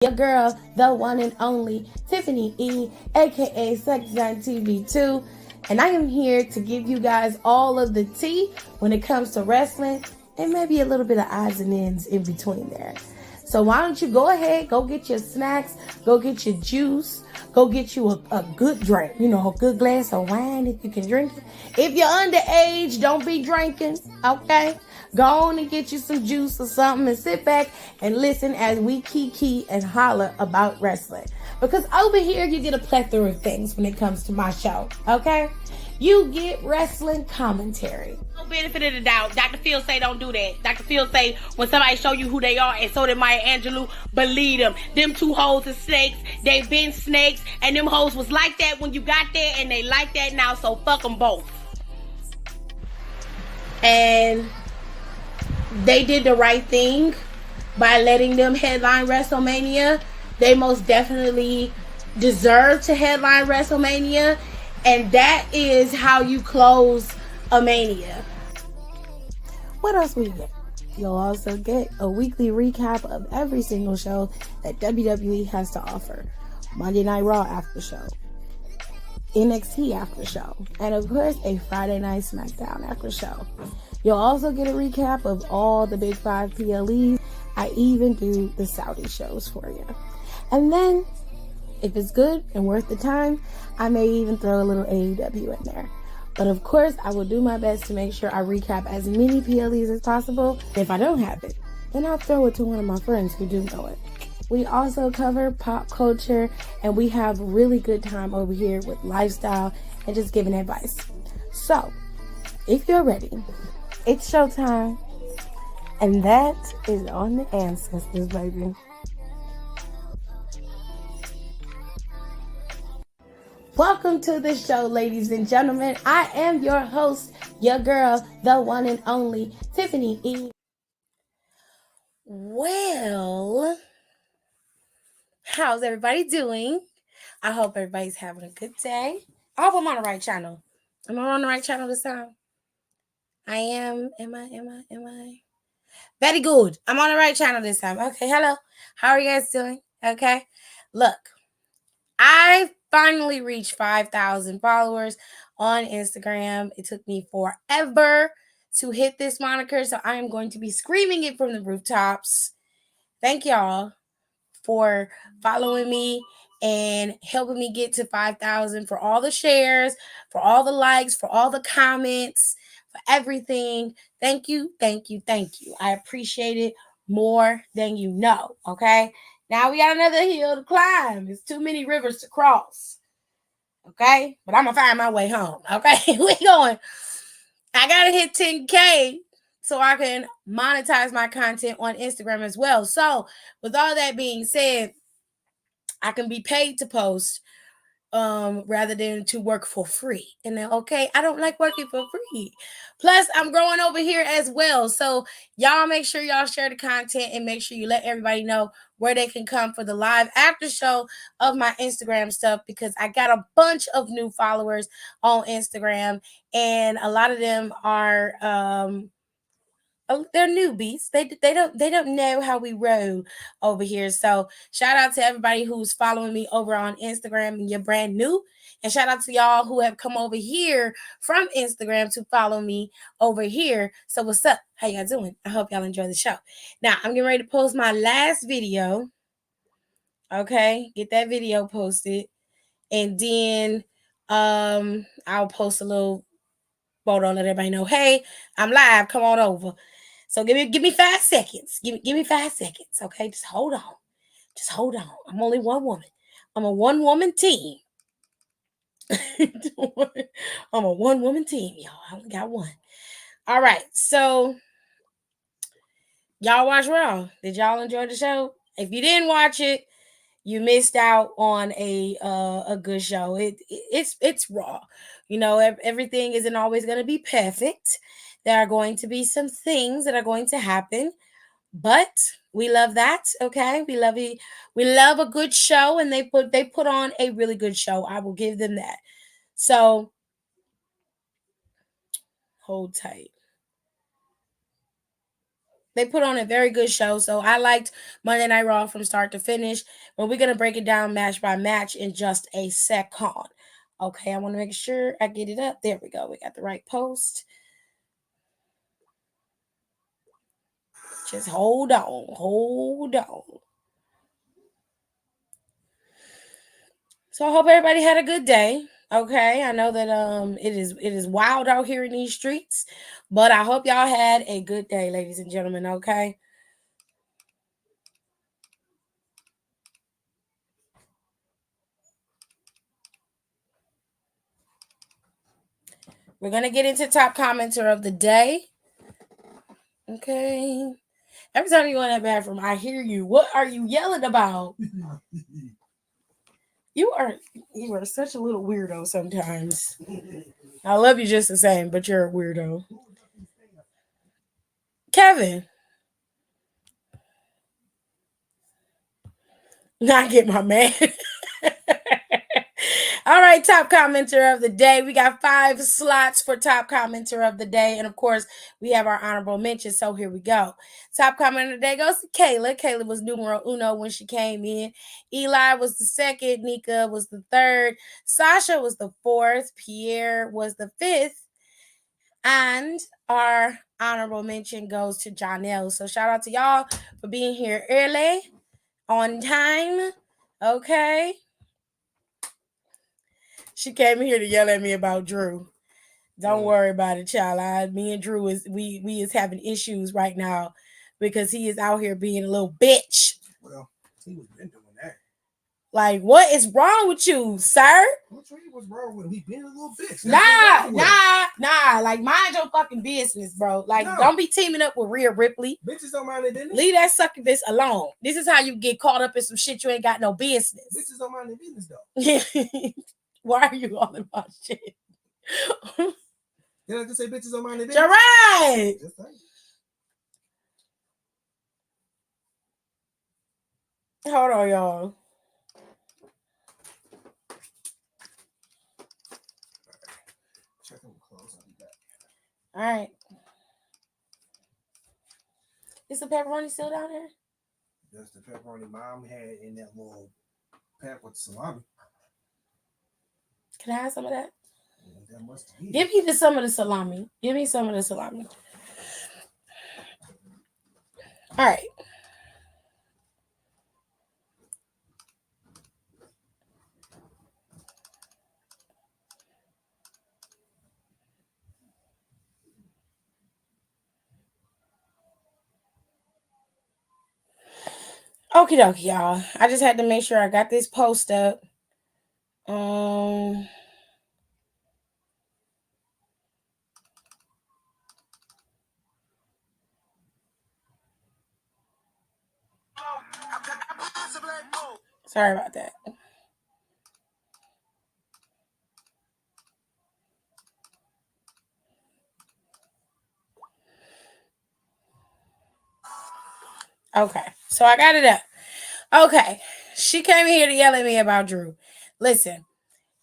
Your girl, the one and only Tiffany E, aka Sex9 TV2, and I am here to give you guys all of the tea when it comes to wrestling and maybe a little bit of odds and ends in between there. So why don't you go ahead, go get your snacks, go get your juice, go get you a good drink, a good glass of wine if you can drink it. If you're underage, don't be drinking, okay? Go on and get you some juice or something and sit back and listen as we kiki and holler about wrestling. Because over here, you get a plethora of things when it comes to my show, okay? You get wrestling commentary. No benefit of the doubt. Dr. Phil say don't do that. Dr. Phil say when somebody show you who they are, and so did Maya Angelou, believe them. Them two hoes are snakes. They been snakes, and them hoes was like that when you got there, and they like that now, so fuck them both. And they did the right thing by letting them headline WrestleMania. They most definitely deserve to headline WrestleMania, and that is how you close a mania. What else we get? You'll also get a weekly recap of every single show that WWE has to offer. Monday Night Raw after show, NXT after show, and of course a Friday Night SmackDown after show. You'll also get a recap of all the Big 5 PLEs. I even do the Saudi shows for you. And then, if it's good and worth the time, I may even throw a little AEW in there. But of course, I will do my best to make sure I recap as many PLEs as possible. If I don't have it, then I'll throw it to one of my friends who do know it. We also cover pop culture, and we have really good time over here with lifestyle and just giving advice. So, if you're ready, it's showtime, and that is on the ancestors, baby. Welcome to the show, ladies and gentlemen. I am your host, your girl, the one and only Tiffany E. Well, how's everybody doing? I hope everybody's having a good day. I hope I'm on the right channel. Am I on the right channel this time? I am. Am I? Very good. I'm on the right channel this time. Okay, hello. How are you guys doing? Okay. Look, I finally reached 5,000 followers on Instagram. It took me forever to hit this moniker, so I am going to be screaming it from the rooftops. Thank y'all for following me and helping me get to 5,000, for all the shares, for all the likes, for all the comments, for everything. Thank you. I appreciate it more than you know, okay? Now we got another hill to climb. There's too many rivers to cross, okay? But I'm going to find my way home, okay? We going. I got to hit 10K so I can monetize my content on Instagram as well. So with all that being said, I can be paid to post rather than to work for free. And then, okay, I don't like working for free. Plus, I'm growing over here as well. So y'all make sure y'all share the content and make sure you let everybody know where they can come for the live after show of my Instagram stuff, because I got a bunch of new followers on Instagram, and a lot of them are they're newbies. They don't know how we roll over here. So shout out to everybody who's following me over on Instagram and you're brand new. And shout out to y'all who have come over here from Instagram to follow me over here. So what's up? How y'all doing? I hope y'all enjoy the show. Now I'm getting ready to post my last video. Okay, get that video posted. And then I'll post a little photo and let everybody know, hey, I'm live. Come on over. So give me 5 seconds. Give me 5 seconds. Okay, just hold on. I'm only one woman. I'm a one-woman team. I'm a one-woman team, y'all. I only got one. All right. So y'all watch Raw. Did y'all enjoy the show? If you didn't watch it, you missed out on a good show. It's Raw. Everything isn't always going to be perfect. There are going to be some things that are going to happen, but we love that. Okay, we love a good show, and they put on a really good show. I will give them that. So hold tight. They put on a very good show. So I liked Monday Night Raw from start to finish. But we're gonna break it down match by match in just a second. Okay, I want to make sure I get it up. There we go. We got the right post. Just hold on. Hold on. So I hope everybody had a good day. Okay, I know that it is wild out here in these streets, but I hope y'all had a good day, ladies and gentlemen. Okay. We're gonna get into top commenter of the day. Okay. Every time you go in that bathroom, I hear you. What are you yelling about? You are such a little weirdo sometimes. I love you just the same, but you're a weirdo. Kevin. Not get my man. All right, top commenter of the day. We got 5 slots for top commenter of the day. And of course, we have our honorable mention. So here we go. Top commenter of the day goes to Kayla. Kayla was numero uno when she came in. Eli was the second. Nika was the third. Sasha was the fourth. Pierre was the fifth. And our honorable mention goes to Janelle. So shout out to y'all for being here early, on time. Okay. She came here to yell at me about Drew. Don't worry about it, child. Me and Drew we is having issues right now because he is out here being a little bitch. Well, he was been doing that. Like, what is wrong with you, sir? What's wrong with him? He being a little bitch. Nah. Like, mind your fucking business, bro. Like, don't be teaming up with Rhea Ripley. Bitches don't mind their business. Leave that sucker bitch alone. This is how you get caught up in some shit you ain't got no business. Bitches don't mind their business, though. Why are you all about shit? Did I just say bitches don't mind their business? You're right. Just saying. Hold on, y'all. Check them close. I'll be back. All right. Is the pepperoni still down there? That's the pepperoni mom had in that little pack with salami. Can I have some of that? Yeah, that must be. Give me some of the salami. Give me some of the salami. All right. Okie dokie, y'all. I just had to make sure I got this post up. Sorry about that. Okay, so I got it up. Okay, she came here to yell at me about Drew. Listen,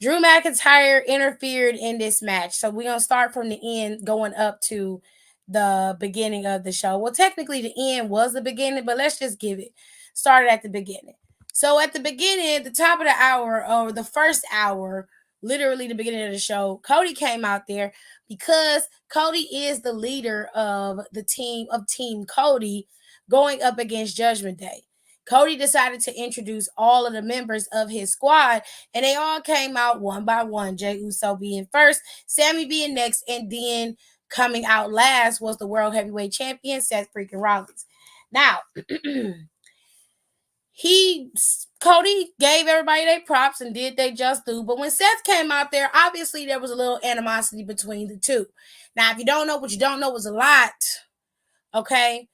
Drew McIntyre interfered in this match. So we're going to start from the end going up to the beginning of the show. Well, technically the end was the beginning, but let's just give it. Started at the beginning. So at the beginning, at the top of the hour, or the first hour, literally the beginning of the show, Cody came out there because Cody is the leader of the team of Team Cody going up against Judgment Day. Cody decided to introduce all of the members of his squad, and they all came out one by one. Jey Uso being first, Sammy being next, and then coming out last was the World Heavyweight Champion, Seth freaking Rollins. Now, Cody gave everybody their props and did they just do. But when Seth came out there, obviously there was a little animosity between the two. Now, if you don't know what you don't know was a lot, okay?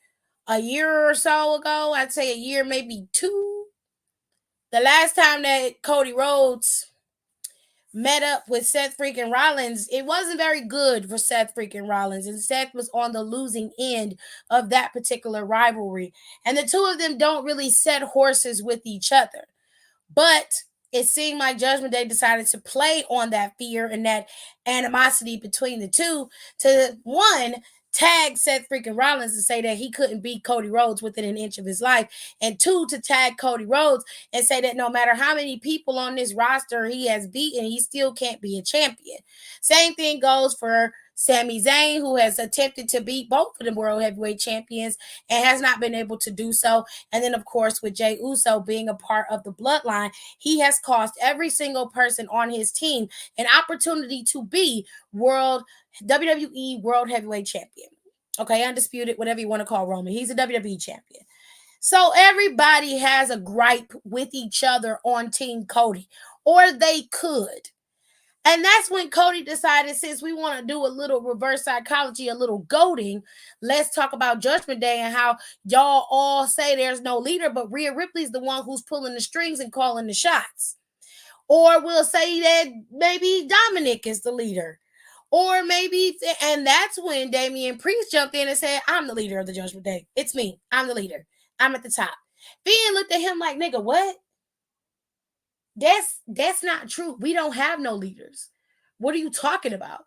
A year or so ago, I'd say a year, maybe two, the last time that Cody Rhodes met up with Seth freaking Rollins, it wasn't very good for Seth freaking Rollins. And Seth was on the losing end of that particular rivalry. And the two of them don't really set horses with each other. But it seemed like Judgment Day decided to play on that fear and that animosity between the two to, one, tag Seth freaking Rollins and say that he couldn't beat Cody Rhodes within an inch of his life, and 2, to tag Cody Rhodes and say that no matter how many people on this roster he has beaten, he still can't be a champion. Same thing goes for Sami Zayn, who has attempted to beat both of the world heavyweight champions and has not been able to do so. And then, of course, with Jey Uso being a part of the bloodline, he has cost every single person on his team an opportunity to be WWE World Heavyweight Champion. Okay, undisputed, whatever you want to call Roman. He's a WWE champion. So everybody has a gripe with each other on Team Cody, or they could. And that's when Cody decided, since we want to do a little reverse psychology, a little goading, let's talk about Judgment Day and how y'all all say there's no leader, but Rhea Ripley's the one who's pulling the strings and calling the shots. Or we'll say that maybe Dominic is the leader. Or maybe, and that's when Damian Priest jumped in and said, I'm the leader of the Judgment Day. It's me. I'm the leader. I'm at the top. Finn looked at him like, nigga, what? That's not true. We don't have no leaders. What are you talking about?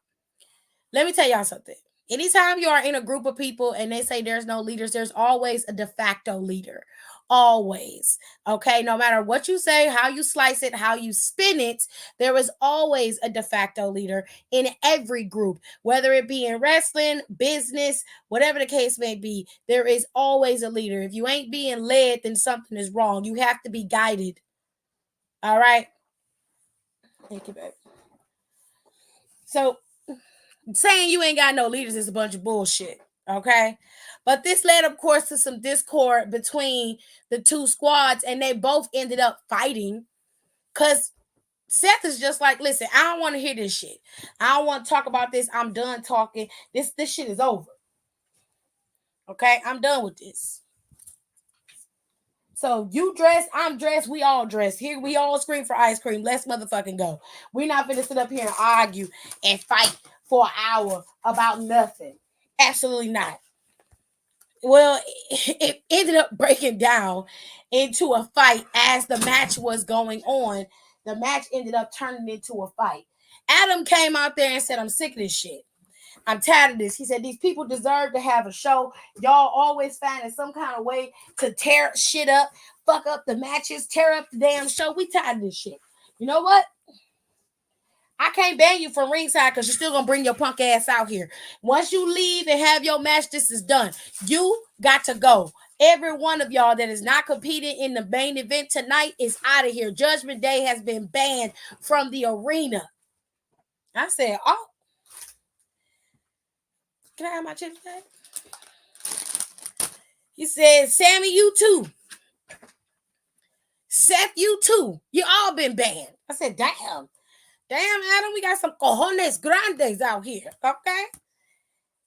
Let me tell y'all something. Anytime you are in a group of people and they say there's no leaders, there's always a de facto leader. Always. Okay. No matter what you say, how you slice it, how you spin it, there is always a de facto leader in every group, whether it be in wrestling, business, whatever the case may be. There is always a leader. If you ain't being led, then something is wrong. You have to be guided. All right. Thank you, babe. So, saying you ain't got no leaders is a bunch of bullshit. Okay. But this led, of course, to some discord between the two squads, and they both ended up fighting because Seth is just like, listen, I don't want to hear this shit. I don't want to talk about this. I'm done talking. This shit is over. Okay. I'm done with this. So you dress, I'm dressed, we all dress. Here we all scream for ice cream. Let's motherfucking go. We're not finna sit up here and argue and fight for an hour about nothing. Absolutely not. Well, it ended up breaking down into a fight as the match was going on. The match ended up turning into a fight. Adam came out there and said, I'm sick of this shit. I'm tired of this. He said, these people deserve to have a show. Y'all always finding some kind of way to tear shit up, fuck up the matches, tear up the damn show. We tired of this shit. You know what? I can't ban you from ringside because you're still going to bring your punk ass out here. Once you leave and have your match, this is done. You got to go. Every one of y'all that is not competing in the main event tonight is out of here. Judgment Day has been banned from the arena. I said, oh. Can I have my chips back? He said, Sammy, you too. Seth, you too. You all been banned. I said, damn. Damn, Adam, we got some cojones grandes out here. Okay?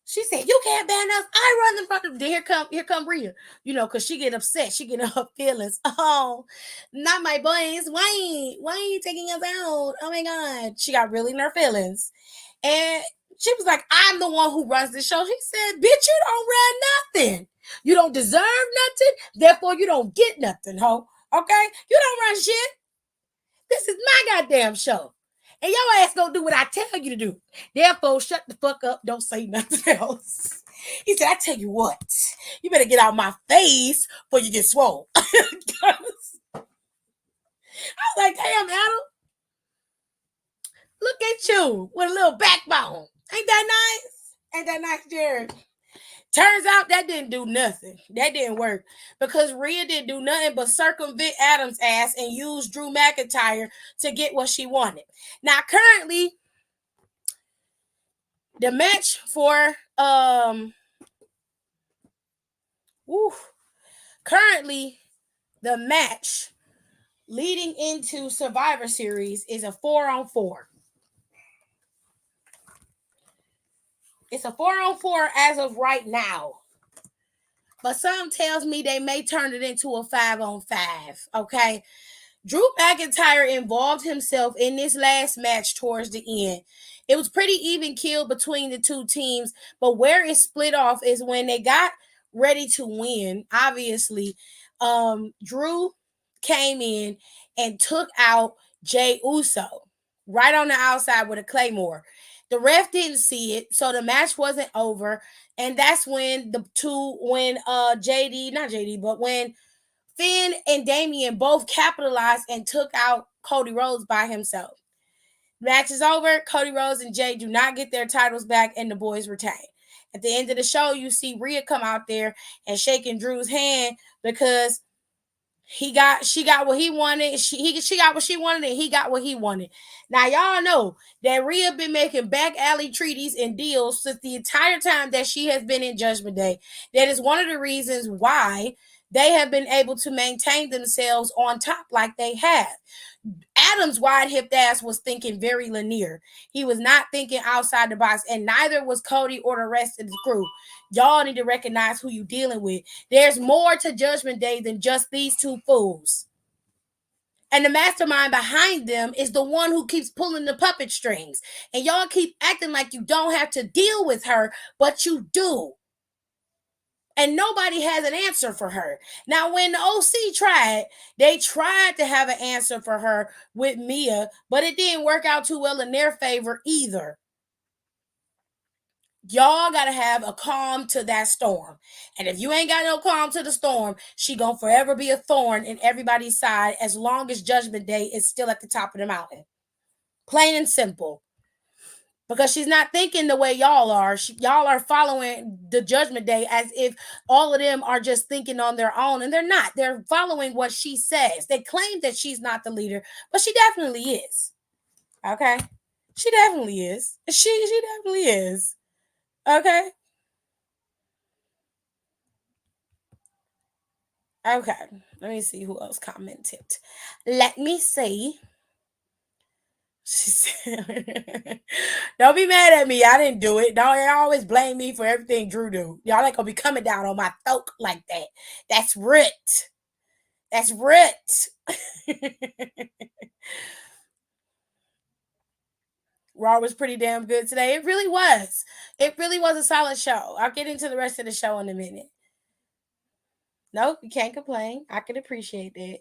She said, you can't ban us. I run the front. Here come Rhea. You know, because she get upset. She get her feelings. Oh, not my boys. Why are you taking us out? Oh my God. She got really in her feelings. And she was like, I'm the one who runs the show. He said, bitch, you don't run nothing. You don't deserve nothing. Therefore, you don't get nothing, ho. Okay? You don't run shit. This is my goddamn show. And your ass gonna do what I tell you to do. Therefore, shut the fuck up. Don't say nothing else. He said, I tell you what. You better get out my face before you get swole. I was like, damn, Adam. Look at you with a little backbone. Ain't that nice? Ain't that nice, Jared? Turns out that didn't do nothing. That didn't work because Rhea didn't do nothing but circumvent Adam's ass and use Drew McIntyre to get what she wanted. Now, currently, the match for currently the match leading into Survivor Series is a 4-on-4. It's a 4-on-4 as of right now. But some tells me they may turn it into a 5-on-5. Okay. Drew McIntyre involved himself in this last match towards the end. It was pretty even killed between the two teams. But where it split off is when they got ready to win. Obviously, Drew came in and took out Jey Uso right on the outside with a Claymore. The ref didn't see it, so the match wasn't over. And that's when when JD, not JD, but when Finn and Damian both capitalized and took out Cody Rhodes by himself. Match is over. Cody Rhodes and Jay do not get their titles back, and the boys retain. At the end of the show, you see Rhea come out there and shaking Drew's hand because she got what he wanted. She got what she wanted, and he got what he wanted. Now y'all know that Rhea been making back alley treaties and deals since the entire time that she has been in Judgment Day. That is one of the reasons why they have been able to maintain themselves on top like they have. Adam's wide hipped ass was thinking very linear. He was not thinking outside the box, and neither was Cody or the rest of the crew. Y'all need to recognize who you dealing with. There's more to Judgment Day than just these two fools. And the mastermind behind them is the one who keeps pulling the puppet strings. And y'all keep acting like you don't have to deal with her, but you do. And nobody has an answer for her. Now, when the OC they tried to have an answer for her with Mia, but it didn't work out too well in their favor either. Y'all gotta have a calm to that storm. And if you ain't got no calm to the storm, she gonna forever be a thorn in everybody's side as long as Judgment Day is still at the top of the mountain. Plain and simple. Because she's not thinking the way y'all are. Y'all are following the Judgment Day as if all of them are just thinking on their own, and they're not. They're following what she says. They claim that she's not the leader, but she definitely is. Okay? She definitely is. She definitely is. Okay? Okay. Let me see who else commented. Let me see. She said, don't be mad at me. I didn't do it. Don't always blame me for everything Drew do. Y'all ain't gonna be coming down on my throat like that. That's ripped. That's ripped. Raw was pretty damn good today. It really was. It really was a solid show. I'll get into the rest of the show in a minute. Nope, you can't complain. I can appreciate that.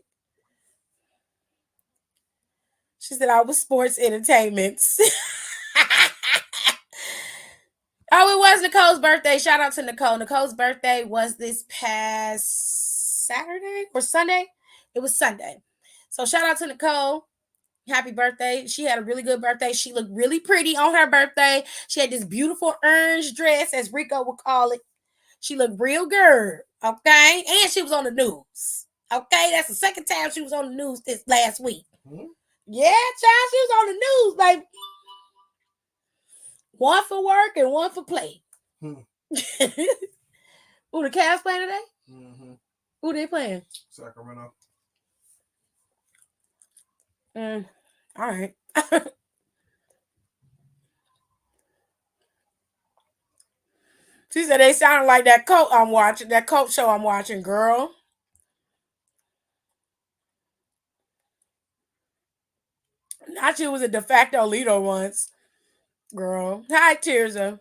She said I was sports entertainments. Oh, it was Nicole's birthday. Shout out to Nicole. Nicole's birthday was this past Saturday or Sunday. It was Sunday. So shout out to Nicole. Happy birthday. She had a really good birthday. She looked really pretty on her birthday. She had this beautiful orange dress, as Rico would call it. She looked real good. Okay. And she was on the news. Okay. That's the second time she was on the news this last week. Yeah, child. She was on the news. Like, one for work and one for play. Who the Cavs playing today? Mm-hmm. Who they playing? Sacramento. All right. She said they sounded like that coach I'm watching, that coach show I'm watching, girl. Nachi was a de facto leader once. Girl. Hi, Tirza.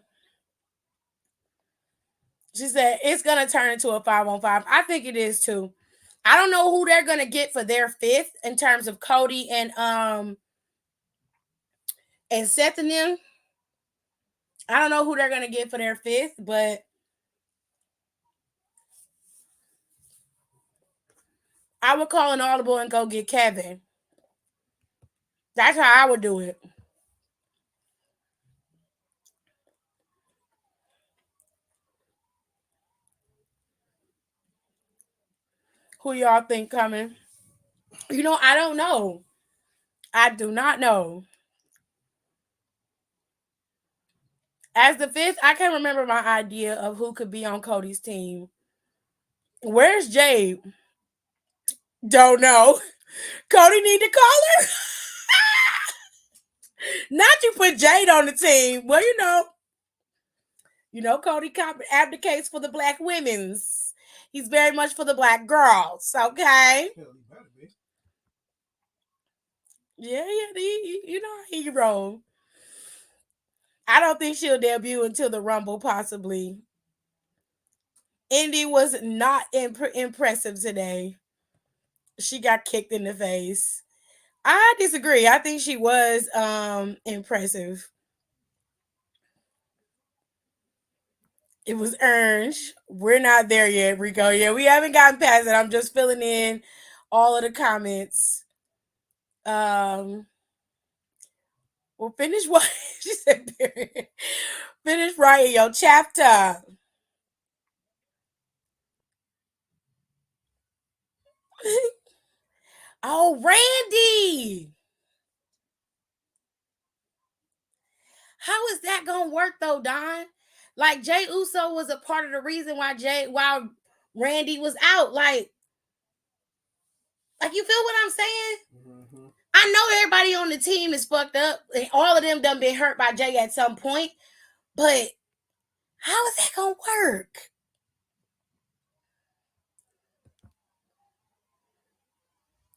She said it's gonna turn into a 5-on-5. I think it is too. I don't know who they're gonna get for their fifth in terms of Cody and Seth and them. I don't know who they're gonna get for their fifth, but I would call an audible and go get Kevin. That's how I would do it. Who y'all think coming? You know, I don't know. I do not know. As the fifth, I can't remember my idea of who could be on Cody's team. Where's Jade? Don't know. Cody need to call her. Not you put Jade on the team. Well, Cody abdicates for the black women's. He's very much for the black girls. Okay. Yeah, he roll. I don't think she'll debut until the Rumble, possibly. Indy was not impressive today. She got kicked in the face. I disagree. I think she was impressive. It was orange. We're not there yet, Rico. Yeah, we haven't gotten past it. I'm just filling in all of the comments. Um, well, finish what she said. Period. Finish writing your chapter. Oh, Randy. How is that gonna work though, Don? Like Jay Uso was a part of the reason why Randy was out. Like you feel what I'm saying? Mm-hmm. I know everybody on the team is fucked up. And all of them done been hurt by Jay at some point. But how is that gonna work?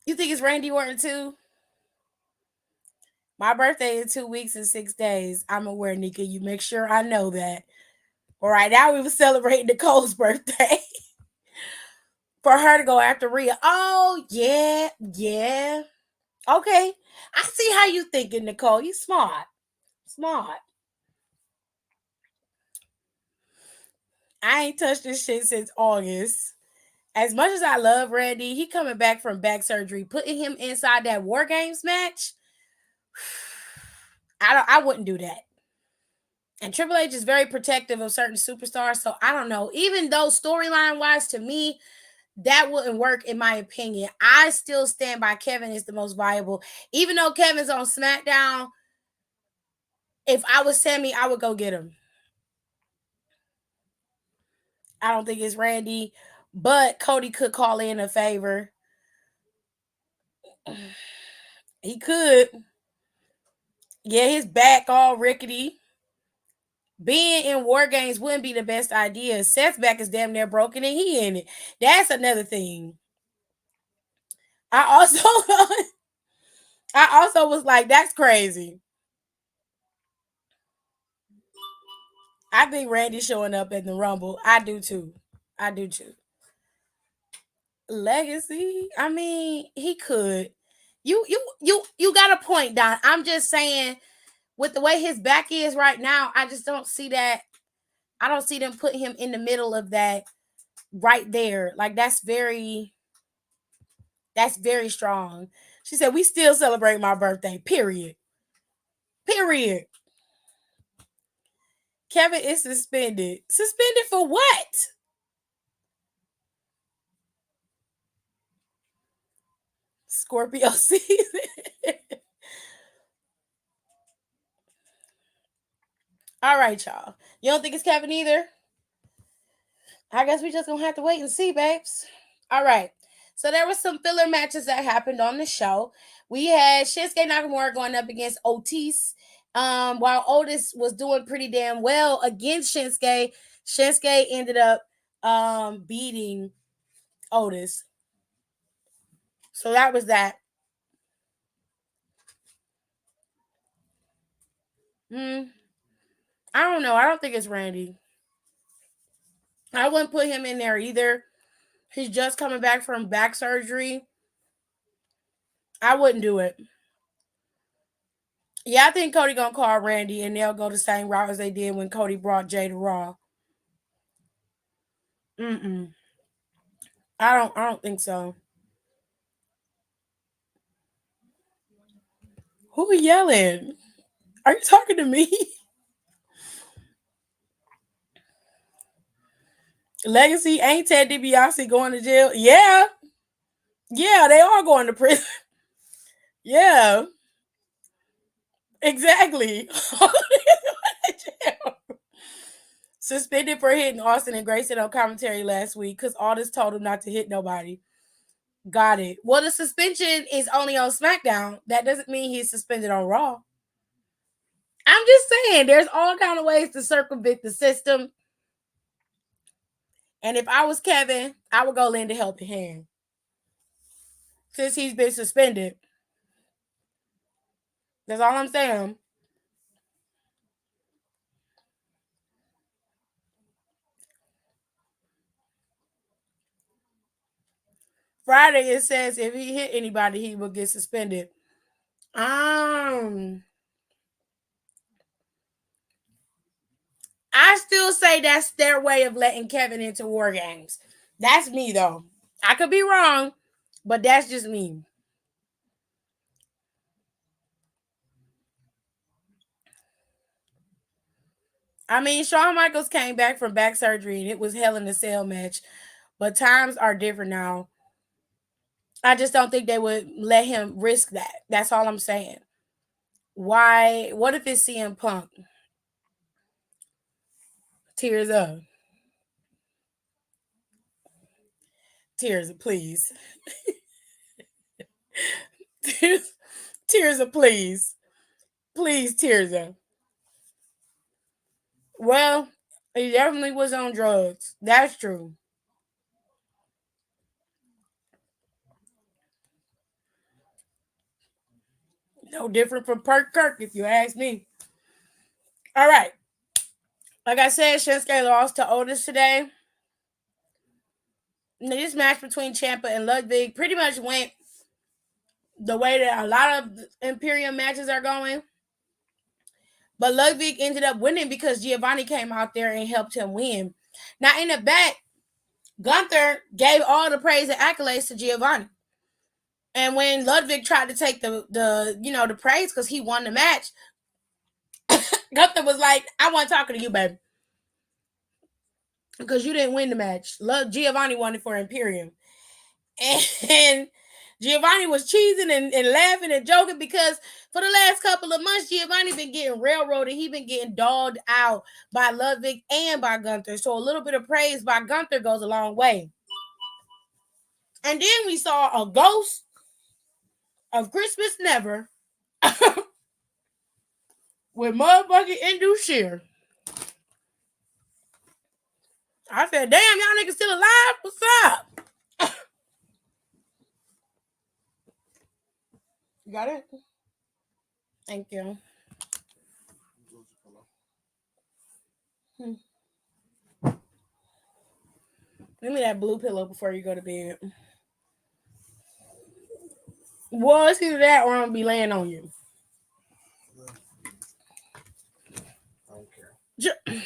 You think it's Randy Orton too? My birthday in 2 weeks and 6 days. I'm aware, Nika. You make sure I know that. All right, now we were celebrating Nicole's birthday. For her to go after Rhea. Oh, yeah, yeah. Okay. I see how you thinking, Nicole. You smart. Smart. I ain't touched this shit since August. As much as I love Randy, he coming back from back surgery, putting him inside that War Games match. I wouldn't do that. And Triple H is very protective of certain superstars, so I don't know. Even though storyline wise, to me, that wouldn't work in my opinion. I still stand by Kevin is the most viable. Even though Kevin's on SmackDown, if I was Sammy, I would go get him. I don't think it's Randy, but Cody could call in a favor. He could. Yeah, his back all rickety. Being in War Games wouldn't be the best idea. Seth's back is damn near broken and he in it. That's another thing. I also I also was like, that's crazy. I think Randy showing up at the Rumble. I do too. I do too. Legacy. I mean, he could. You got a point, Don. I'm just saying, with the way his back is right now, I just don't see that. I don't see them putting him in the middle of that right there. Like that's very strong. She said, we still celebrate my birthday. Period. Period. Kevin is suspended. Suspended for what? Scorpio season. All right, y'all. You don't think it's Kevin either? I guess we just gonna have to wait and see, babes. All right. So there was some filler matches that happened on the show. We had Shinsuke Nakamura going up against Otis. While Otis was doing pretty damn well against Shinsuke, Shinsuke ended up beating Otis. So that was that. Hmm. I don't know. I don't think it's Randy. I wouldn't put him in there either. He's just coming back from back surgery. I wouldn't do it. Yeah, I think Cody gonna call Randy and they'll go the same route as they did when Cody brought Jay to Raw. Mm-mm. I don't think so. Who are yelling? Are you talking to me? Legacy ain't Ted DiBiase going to jail? Yeah. Yeah, they are going to prison. Yeah. Exactly. Suspended for hitting Austin and Grayson on commentary last week because Aldis told him not to hit nobody. Got it. Well, the suspension is only on SmackDown. That doesn't mean he's suspended on Raw. I'm just saying, there's all kind of ways to circumvent the system. And if I was Kevin, I would go lend a helping hand since he's been suspended. That's all I'm saying. Friday it says if he hit anybody, he will get suspended. Um, I still say that's their way of letting Kevin into War Games. That's me though. I could be wrong, but that's just me. I mean, Shawn Michaels came back from back surgery and it was Hell in a Cell match, but times are different now. I just don't think they would let him risk that. That's all I'm saying. Why? What if it's CM Punk? Tears up. Tears, please. tears, tears, please. Please, tears up. Well, he definitely was on drugs. That's true. No different from Perk Kirk, if you ask me. All right. Like I said, Shinsuke lost to Otis today. This match between Ciampa and Ludwig pretty much went the way that a lot of Imperium matches are going. But Ludwig ended up winning because Giovanni came out there and helped him win. Now, in the back, Gunther gave all the praise and accolades to Giovanni. And when Ludwig tried to take the praise because he won the match, Gunther was like, I wasn't talking to you, baby. Because you didn't win the match. Giovanni won it for Imperium. And Giovanni was cheesing and laughing and joking because for the last couple of months, Giovanni been getting railroaded. He been getting dogged out by Ludwig and by Gunther. So a little bit of praise by Gunther goes a long way. And then we saw a ghost of Christmas Never with motherfucking Indus. I said, damn, y'all niggas still alive? What's up? You got it? Thank you. Hmm. Give me that blue pillow before you go to bed. Well, it's either that or I'm gonna be laying on you. I don't care.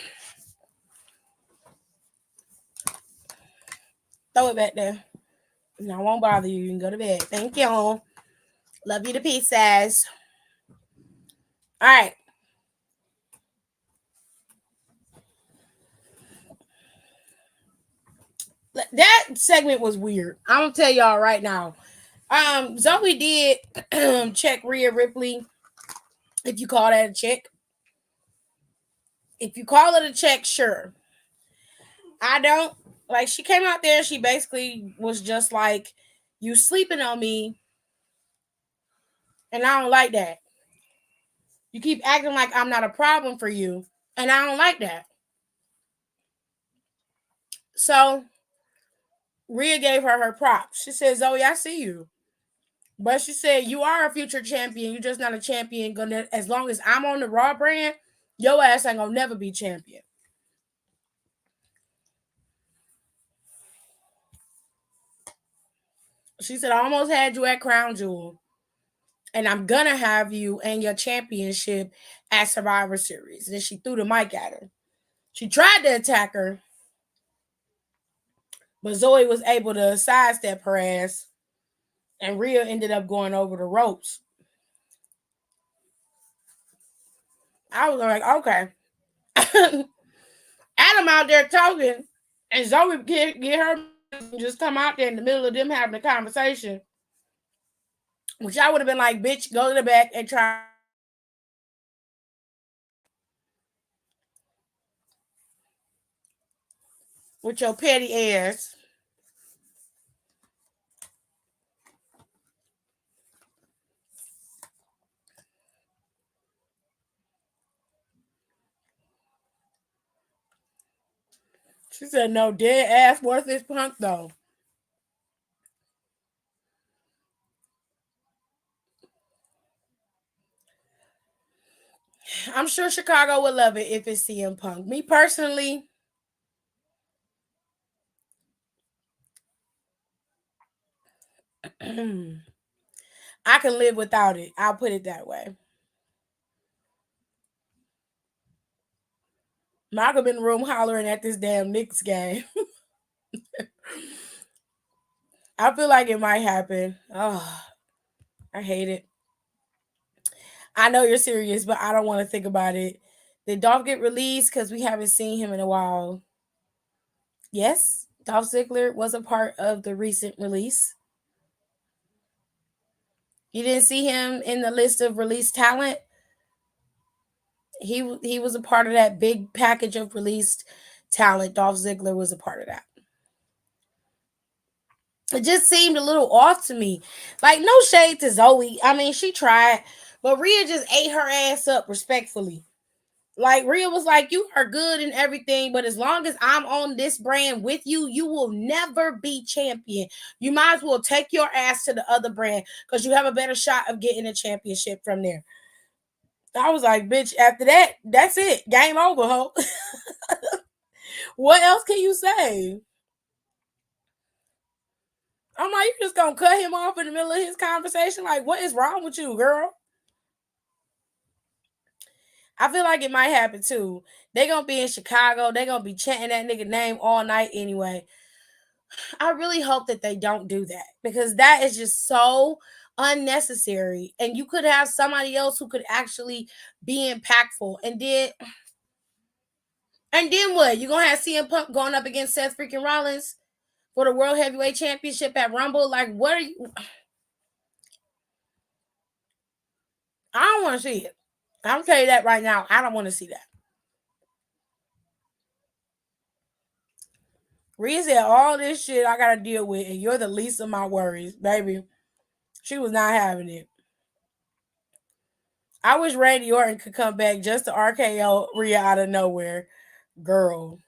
Throw it back there. No, I won't bother you. You can go to bed. Thank you. Love you to pieces. All right. That segment was weird. I'm gonna tell y'all right now. Zoe did check Rhea Ripley, if you call that a check. If you call it a check, sure. I don't. Like, she came out there, she basically was just like, you sleeping on me, and I don't like that. You keep acting like I'm not a problem for you, and I don't like that. So Rhea gave her props. She said, Zoe, I see you. But she said, you are a future champion. You're just not a champion. Gonna, as long as I'm on the Raw brand, your ass ain't gonna never be champion. She said, I almost had you at Crown Jewel. And I'm gonna have you and your championship at Survivor Series. And then she threw the mic at her. She tried to attack her, but Zoe was able to sidestep her ass. And Rhea ended up going over the ropes. I was like, okay. Adam out there talking, and Zoe get her and just come out there in the middle of them having a conversation, which I would have been like, bitch, go to the back and try with your petty ass. She said, no, dead ass worthless punk, though. I'm sure Chicago would love it if it's CM Punk. Me personally, I can live without it. I'll put it that way. Malcolm in the room hollering at this damn Knicks game. I feel like it might happen. Oh, I hate it. I know you're serious, but I don't want to think about it. Did Dolph get released? Because we haven't seen him in a while. Yes, Dolph Ziggler was a part of the recent release. You didn't see him in the list of released talent. He was a part of that big package of released talent. Dolph Ziggler was a part of that. It just seemed a little off to me. Like, no shade to Zoe. I mean, she tried, but Rhea just ate her ass up respectfully. Like, Rhea was like, you are good and everything, but as long as I'm on this brand with you, you will never be champion. You might as well take your ass to the other brand because you have a better shot of getting a championship from there. I was like, bitch, after that, that's it. Game over, ho. What else can you say? I'm like, you just gonna cut him off in the middle of his conversation? Like, what is wrong with you, girl? I feel like it might happen too. They gonna be in Chicago. They gonna be chanting that nigga name all night anyway. I really hope that they don't do that because that is just so unnecessary. And you could have somebody else who could actually be impactful. And then what? You gonna have CM Punk going up against Seth freaking Rollins for the World Heavyweight Championship at Rumble? Like, what are you? I don't want to see it. I'll tell you that right now. I don't want to see that. Rhea said all this shit I gotta deal with, and you're the least of my worries, baby. She was not having it. I wish Randy Orton could come back just to RKO Rhea out of nowhere. Girl.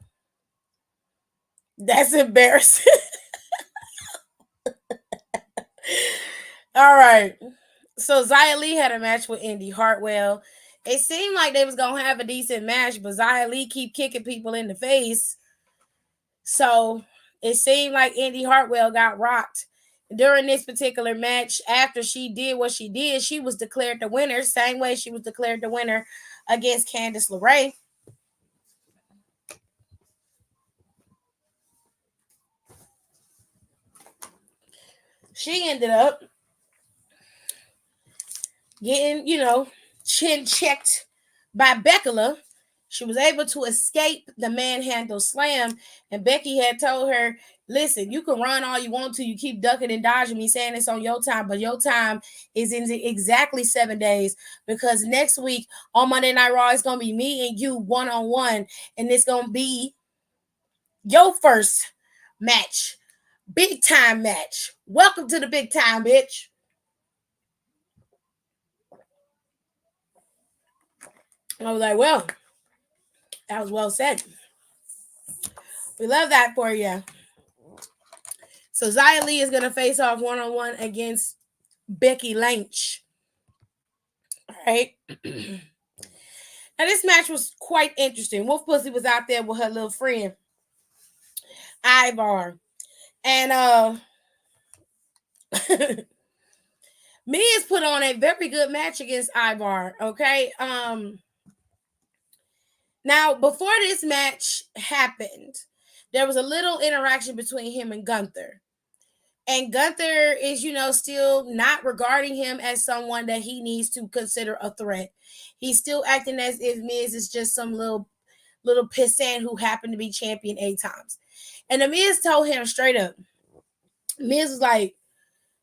That's embarrassing. All right. So Xia Li had a match with Indy Hartwell. It seemed like they was gonna have a decent match, but Xia Li keep kicking people in the face. So it seemed like Indy Hartwell got rocked. During this particular match, after she did what she did, she was declared the winner. Same way she was declared the winner against Candice LeRae. She ended up getting, chin checked by Beckler. She was able to escape the manhandle slam, and Becky had told her, listen, you can run all you want to. You keep ducking and dodging me, saying it's on your time, but your time is in exactly 7 days because next week on Monday Night Raw, it's going to be me and you one-on-one, and it's going to be your first match. Big time match. Welcome to the big time, bitch. I was like, well, that was well said. We love that for you. So Xia Li is going to face off one-on-one against Becky Lynch. All right. Now, this match was quite interesting. Wolf Pussy was out there with her little friend, Ivar. And Miz put on a very good match against Ivar. Okay. Now, before this match happened, there was a little interaction between him and Gunther. And Gunther is, still not regarding him as someone that he needs to consider a threat. He's still acting as if Miz is just some little pissant who happened to be champion 8 times. And the Miz told him straight up, Miz was like,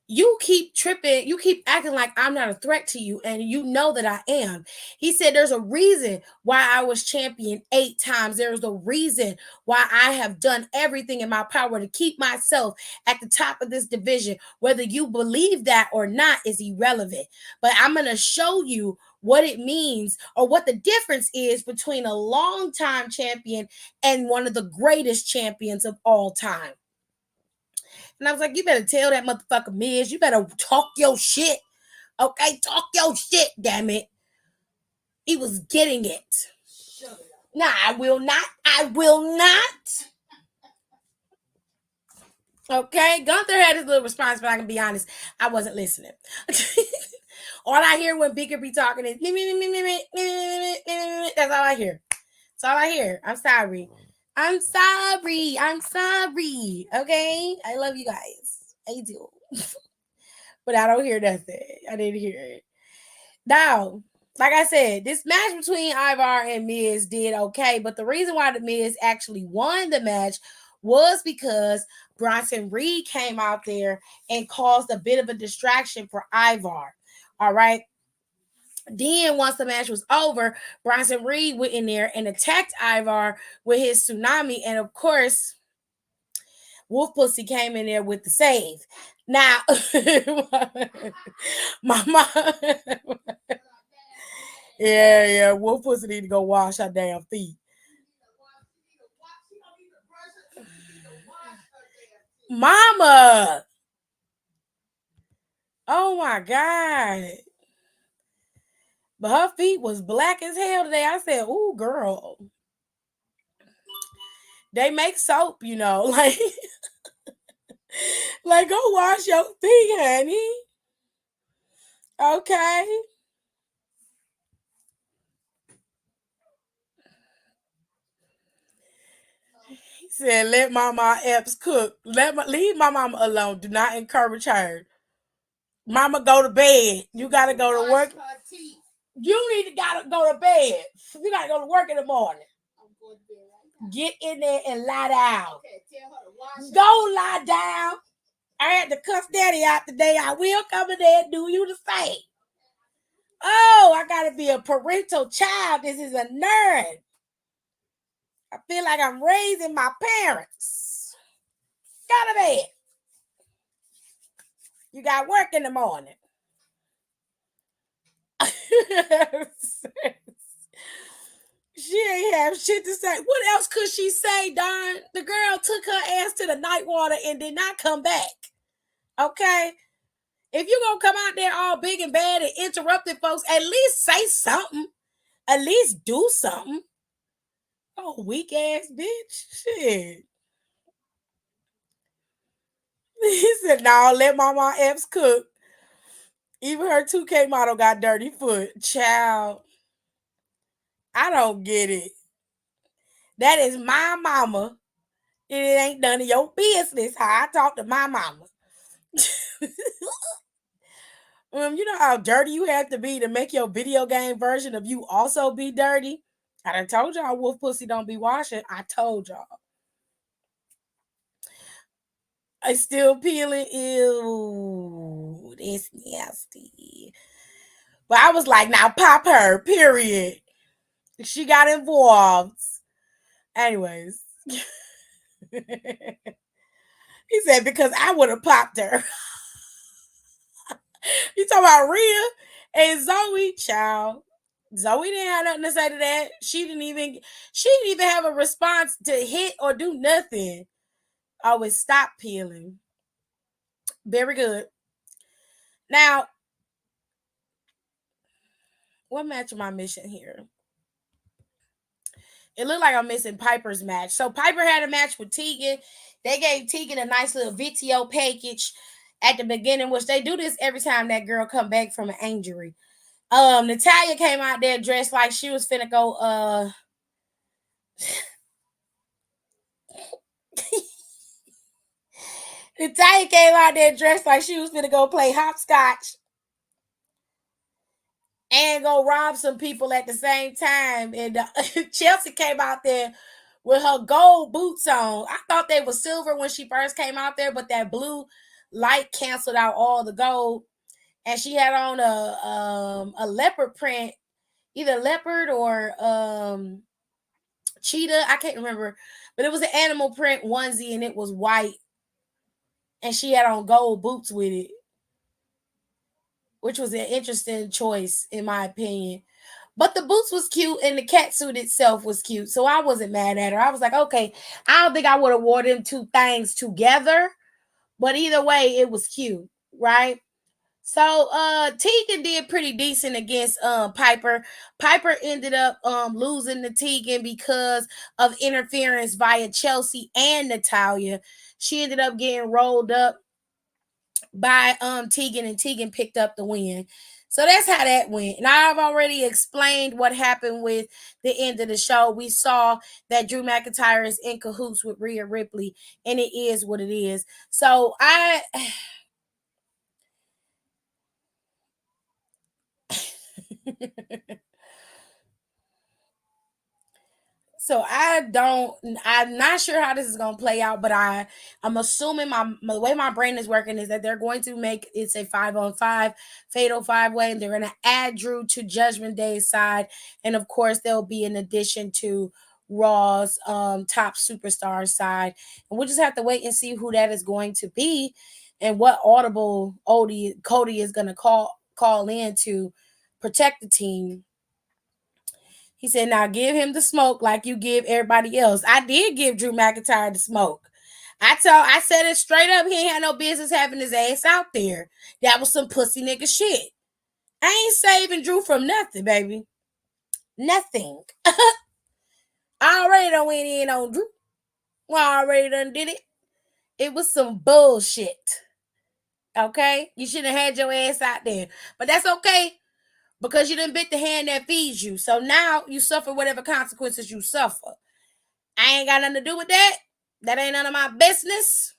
you keep tripping, you keep acting like I'm not a threat to you, and you know that I am. He said there's a reason why I was champion 8 times. There's a reason why I have done everything in my power to keep myself at the top of this division. Whether you believe that or not is irrelevant. But I'm going to show you what it means or what the difference is between a long-time champion and one of the greatest champions of all time. And I was like, you better tell that motherfucker Miz. You better talk your shit. Okay? Talk your shit, damn it. He was getting it. Shut it up. Nah, I will not. I will not. Okay? Gunther had his little response, but I can be honest, I wasn't listening. All I hear when Beaker be talking is, that's all I hear. That's all I hear. I'm sorry. I'm sorry. I'm sorry. Okay? I love you guys. I do. But I don't hear nothing. I didn't hear it. Now, like I said, this match between Ivar and Miz did okay, but the reason why the Miz actually won the match was because Bronson Reed came out there and caused a bit of a distraction for Ivar. All right. Then once the match was over, Bronson Reed went in there and attacked Ivar with his tsunami, and of course, Wolf Pussy came in there with the save. Now, my mom, yeah, Wolf Pussy need to go wash her damn feet. Mama, oh my god, but her feet was black as hell today. I said, "Ooh, girl, they make soap, you know, like go wash your feet, honey." Okay. He said, "Let Mama Epps cook. Leave my mama alone. Do not encourage her. Mama, go to bed. You gotta go to work. You need to gotta go to bed. You gotta go to work in the morning. Get in there and lie down. Go lie down. I had to cuss Daddy out today. I will come in there and do you the same. Oh, I gotta be a parental child. This is a nerd. I feel like I'm raising my parents. Go to bed. You got work in the morning." She ain't have shit to say. What else could she say, Don? The girl took her ass to the night water and did not come back. Okay? If you gonna come out there all big and bad and interrupting folks, at least say something. At least do something. Oh, weak ass bitch. Shit. He said, "No, let Mama Epps cook." Even her 2K model got dirty foot. Child. I don't get it. That is my mama. And it ain't none of your business how I talk to my mama. You know how dirty you have to be to make your video game version of you also be dirty? I done told y'all Wolf Pussy don't be washing. I told y'all. I still peeling. Ew, it's nasty. But I was like, now pop her, period. She got involved. Anyways. He said, because I would have popped her. You talking about Rhea and Zoe, child. Zoe didn't have nothing to say to that. She didn't even have a response to hit or do nothing. Always stop peeling. Very good. Now, what match am I missing here? It looked like I'm missing Piper's match. So Piper had a match with Tegan. They gave Tegan a nice little VTO package at the beginning, which they do this every time that girl come back from an injury. Natalia came out there dressed like she was finna go Natalia came out there dressed like she was finna go play hopscotch and go rob some people at the same time. And Chelsea came out there with her gold boots on. I thought they were silver when she first came out there, but that blue light canceled out all the gold. And she had on a leopard print, either leopard or cheetah. I can't remember, but it was an animal print onesie and it was white. And she had on gold boots with it, which was an interesting choice in my opinion. But the boots was cute and the cat suit itself was cute. So I wasn't mad at her. I was like, okay, I don't think I would have wore them two things together. But either way, it was cute, right? So Tegan did pretty decent against Piper. Piper ended up losing to Tegan because of interference via Chelsea and Natalia. She ended up getting rolled up by Tegan, and Tegan picked up the win. So that's how that went. And I've already explained what happened with the end of the show. We saw that Drew McIntyre is in cahoots with Rhea Ripley, and it is what it is. So So I'm not sure how this is gonna play out, but I'm assuming the way my brain is working is that they're going to make it's a 5-on-5 fatal 5-way, and they're gonna add Drew to Judgment Day's side, and of course there'll be an addition to Raw's top superstar side, and we'll just have to wait and see who that is going to be, and what audible Cody is gonna call in to protect the team. He said, now give him the smoke like you give everybody else. I did give Drew McIntyre the smoke. I said it straight up. He ain't had no business having his ass out there. That was some pussy nigga shit. I ain't saving Drew from nothing, baby. Nothing. I already done went in on Drew. Well, I already done did it. It was some bullshit. Okay? You should have had your ass out there. But that's okay, because you done bit the hand that feeds you. So now you suffer whatever consequences you suffer. I ain't got nothing to do with that. That ain't none of my business.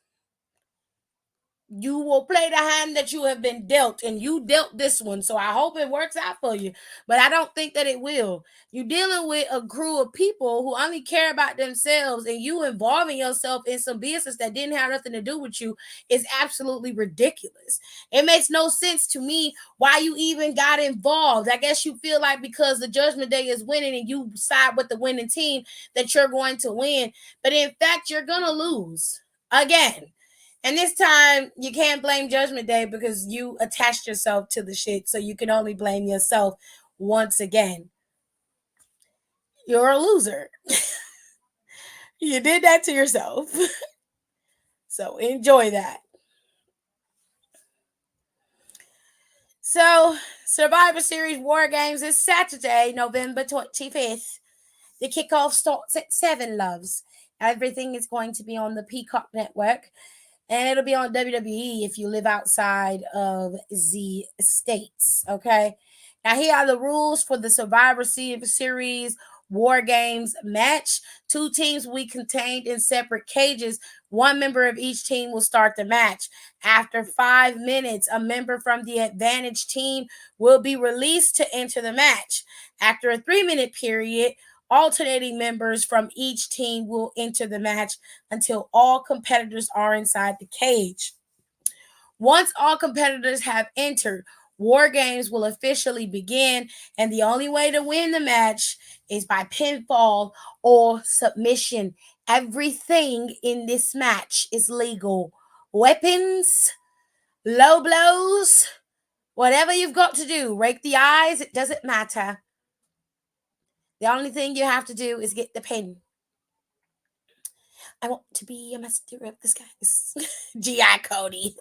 You will play the hand that you have been dealt, and you dealt this one, so I hope it works out for you, but I don't think that it will. You're dealing with a crew of people who only care about themselves, and you involving yourself in some business that didn't have nothing to do with you is absolutely ridiculous. It makes no sense to me why you even got involved. I guess you feel like because the Judgment Day is winning and you side with the winning team that you're going to win, but in fact you're gonna lose again. And this time, you can't blame Judgment Day because you attached yourself to the shit, so you can only blame yourself once again. You're a loser. You did that to yourself. So enjoy that. So, Survivor Series War Games is Saturday, November 25th. The kickoff starts at 7, loves. Everything is going to be on the Peacock Network. And it'll be on WWE if you live outside of the states. Okay. Now, here are the rules for the Survivor Series War Games match. 2 teams will be contained in separate cages. 1 member of each team will start the match. After 5 minutes, a member from the advantage team will be released to enter the match. After a 3-minute period, alternating members from each team will enter the match until all competitors are inside the cage. Once all competitors have entered, War Games will officially begin, and the only way to win the match is by pinfall or submission. Everything in this match is legal. Weapons, low blows, whatever you've got to do, rake the eyes, it doesn't matter. The only thing you have to do is get the pin. I want to be a master of the skies. G.I. Cody.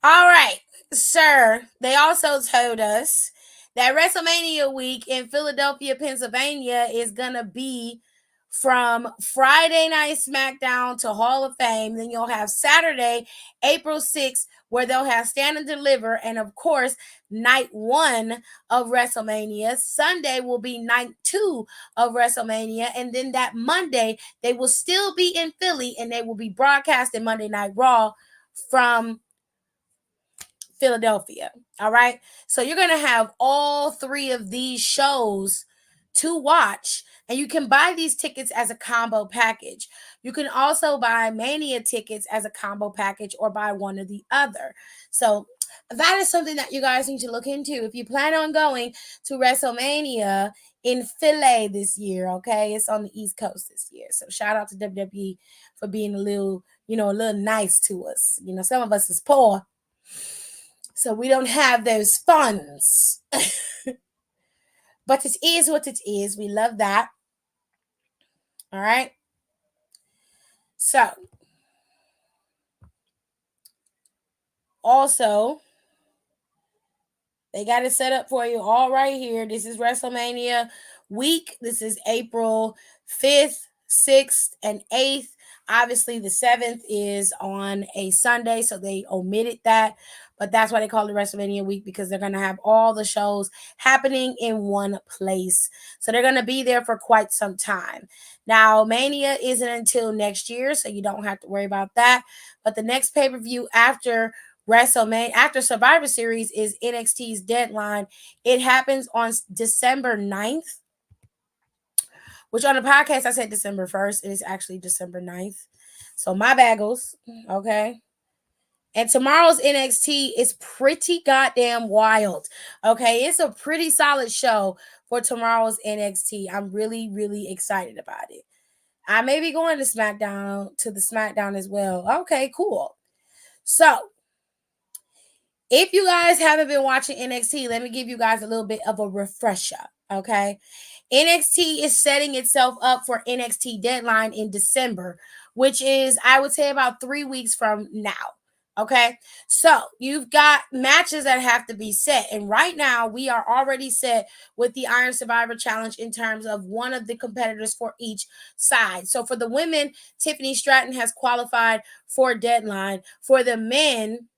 All right, sir. They also told us that WrestleMania week in Philadelphia, Pennsylvania is going to be from Friday Night SmackDown to Hall of Fame. Then you'll have Saturday, April 6th, where they'll have Stand and Deliver. And of course, night 1 of WrestleMania. Sunday will be night 2 of WrestleMania. And then that Monday, they will still be in Philly and they will be broadcasting Monday Night Raw from Philadelphia. All right. So you're going to have all 3 of these shows to watch, and you can buy these tickets as a combo package. You can also buy Mania tickets as a combo package or buy one or the other. So that is something that you guys need to look into if you plan on going to WrestleMania in Philly this year. Okay. It's on the East Coast this year. So shout out to WWE for being a little nice to us. Some of us is poor, so we don't have those funds. But it is what it is. We love that. All right. So, also, they got it set up for you all right here. This is WrestleMania week. This is April 5th, 6th, and 8th. Obviously, the 7th is on a Sunday, so they omitted that. but that's why they call it WrestleMania week, because they're going to have all the shows happening in one place. So they're going to be there for quite some time. Now, Mania isn't until next year, so you don't have to worry about that. But the next pay per view after WrestleMania, after Survivor Series, is NXT's Deadline. It happens on December 9th, which on the podcast I said December 1st. It is actually December 9th. So my bagels, okay? And tomorrow's NXT is pretty goddamn wild. Okay, it's a pretty solid show for tomorrow's NXT. I'm really, really excited about it. I may be going to the SmackDown as well. Okay, cool. So, if you guys haven't been watching NXT, let me give you guys a little bit of a refresher. Okay, NXT is setting itself up for NXT Deadline in December, which is, I would say, about 3 weeks from now. Okay, so you've got matches that have to be set, and right now we are already set with the Iron Survivor Challenge in terms of one of the competitors for each side. So for the women, Tiffany Stratton has qualified for Deadline. For the men,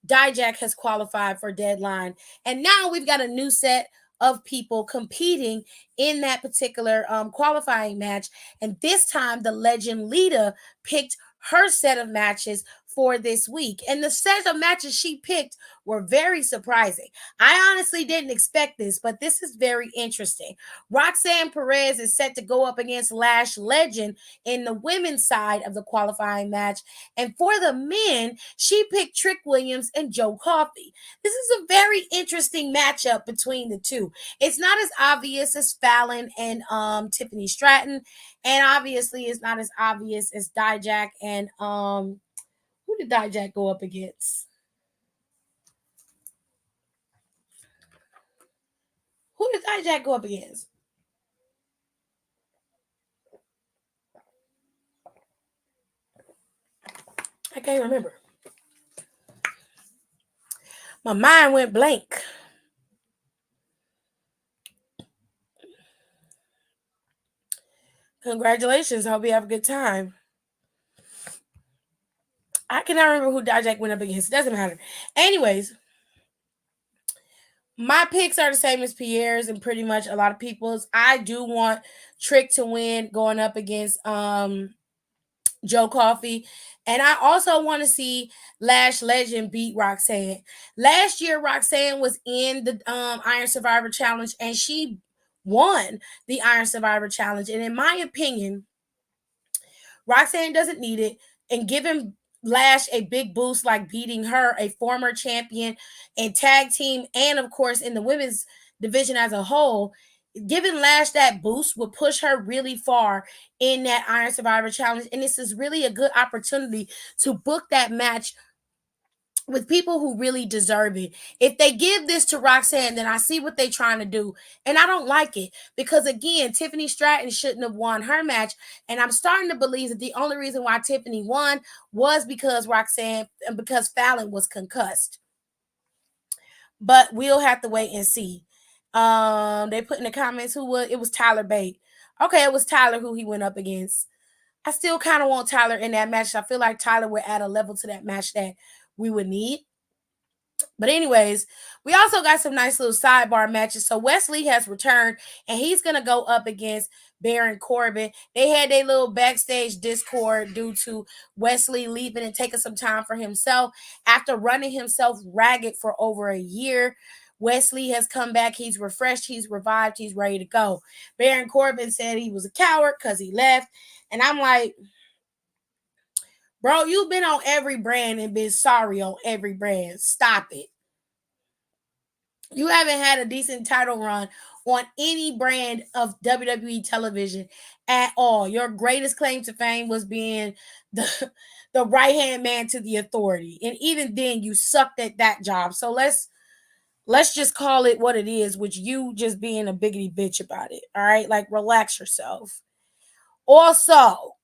Dijak has qualified for Deadline, and now we've got a new set of people competing in that particular qualifying match. And this time, the legend Lita picked her set of matches for this week. And the set of matches she picked were very surprising. I honestly didn't expect this, but this is very interesting. Roxanne Perez is set to go up against Lash Legend in the women's side of the qualifying match. And for the men, she picked Trick Williams and Joe Coffey. This is a very interesting matchup between the two. It's not as obvious as Fallon and Tiffany Stratton, and obviously it's not as obvious as Dijak and who did Dijak go up against? Who did Dijak go up against? I can't remember. My mind went blank. Congratulations. I hope you have a good time. I cannot remember who Dijak went up against. It doesn't matter. Anyways, my picks are the same as Pierre's and pretty much a lot of people's. I do want Trick to win going up against Joe Coffey. And I also want to see Lash Legend beat Roxanne. Last year, Roxanne was in the Iron Survivor Challenge and she won the Iron Survivor Challenge. And in my opinion, Roxanne doesn't need it, and giving Lash a big boost like beating her, a former champion in tag team, and of course in the women's division as a whole, giving Lash that boost would push her really far in that Iron Survivor Challenge. And this is really a good opportunity to book that match with people who really deserve it. If they give this to Roxanne, then I see what they're trying to do. And I don't like it because, again, Tiffany Stratton shouldn't have won her match. And I'm starting to believe that the only reason why Tiffany won was because because Fallon was concussed. But we'll have to wait and see. They put in the comments it was Tyler Bate. Okay, it was Tyler who he went up against. I still kind of want Tyler in that match. I feel like Tyler would add a level to that match that we would need. But anyways, we also got some nice little sidebar matches. So Wesley has returned and he's going to go up against Baron Corbin. They had their little backstage discord due to Wesley leaving and taking some time for himself after running himself ragged for over a year. Wesley has come back. He's refreshed. He's revived. He's ready to go. Baron Corbin said he was a coward because he left. And I'm like, bro, you've been on every brand and been sorry on every brand. Stop it. You haven't had a decent title run on any brand of WWE television at all. Your greatest claim to fame was being the right-hand man to the authority. And even then you sucked at that job. So let's just call it what it is, which you just being a biggity bitch about it. All right? Like, relax yourself. Also,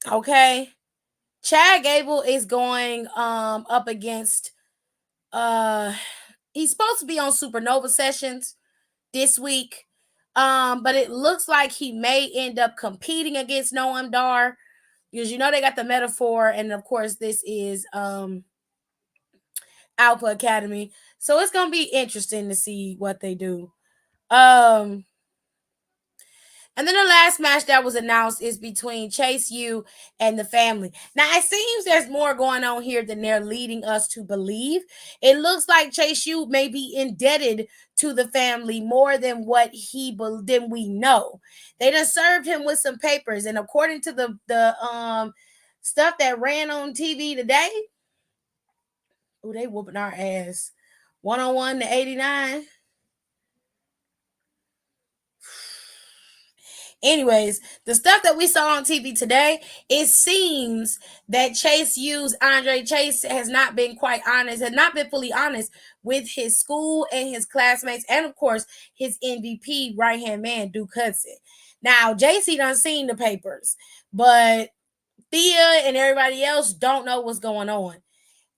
okay, Chad Gable is going up against he's supposed to be on Supernova Sessions this week. But it looks like he may end up competing against Noam Dar because they got the metaphor, and of course this is Alpha Academy. So it's gonna be interesting to see what they do. Um, and then the last match that was announced is between Chase U and the family. Now it seems there's more going on here than they're leading us to believe. It looks like Chase U may be indebted to the family more than what than we know. They done served him with some papers, and according to the stuff that ran on TV today, oh, they whooping our ass. 101 to 89. Anyways, the stuff that we saw on TV today, it seems that Chase U's Andre Chase has not been quite honest, has not been fully honest with his school and his classmates, and of course his MVP right hand man, Duke Hudson. Now, JC done seen the papers, but Thea and everybody else don't know what's going on.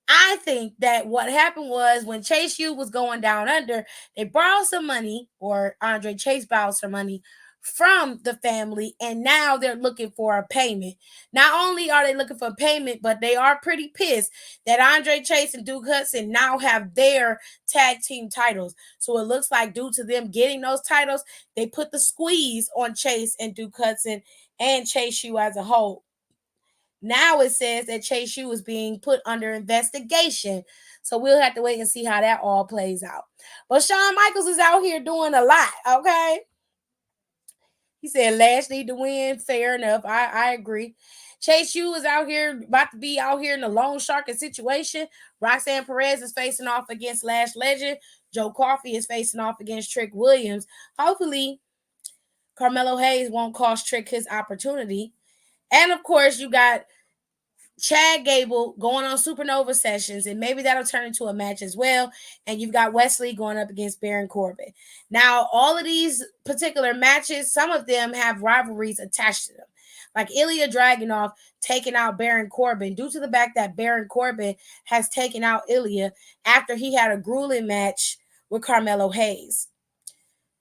I think that what happened was when Chase U was going down under, they borrowed some money, or Andre Chase borrowed some money from the family, and now they're looking for a payment. Not only are they looking for a payment, but they are pretty pissed that Andre Chase and Duke Hudson now have their tag team titles. So it looks like due to them getting those titles, they put the squeeze on Chase and Duke Hudson and Chase U as a whole. Now it says that Chase U is being put under investigation. So we'll have to wait and see how that all plays out. But Shawn Michaels is out here doing a lot, okay? He said Lash need to win. Fair enough. I agree. Chase U is out here, about to be out here in the Lone Sharking situation. Roxanne Perez is facing off against Lash Legend. Joe Coffey is facing off against Trick Williams. Hopefully, Carmelo Hayes won't cost Trick his opportunity. And of course, you got Chad Gable going on Supernova Sessions, and maybe that'll turn into a match as well. And you've got Wesley going up against Baron Corbin. Now, all of these particular matches, some of them have rivalries attached to them. Like Ilya Dragunov taking out Baron Corbin due to the fact that Baron Corbin has taken out Ilya after he had a grueling match with Carmelo Hayes.